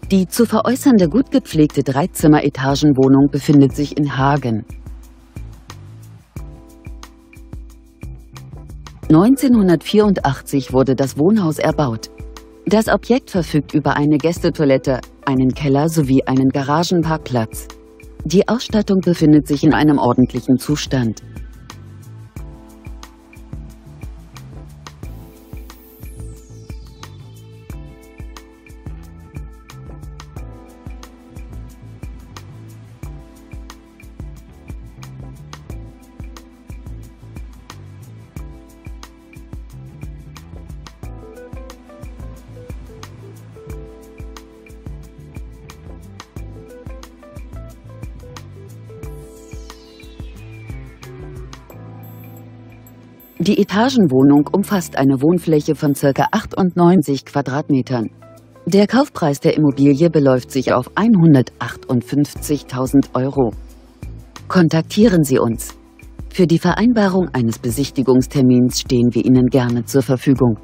Die zu veräußernde gut gepflegte Dreizimmer-Etagenwohnung befindet sich in Hagen. 1984 wurde das Wohnhaus erbaut. Das Objekt verfügt über eine Gästetoilette, einen Keller sowie einen Garagenparkplatz. Die Ausstattung befindet sich in einem ordentlichen Zustand. Die Etagenwohnung umfasst eine Wohnfläche von ca. 98 Quadratmetern. Der Kaufpreis der Immobilie beläuft sich auf 158.000 Euro. Kontaktieren Sie uns. Für die Vereinbarung eines Besichtigungstermins stehen wir Ihnen gerne zur Verfügung.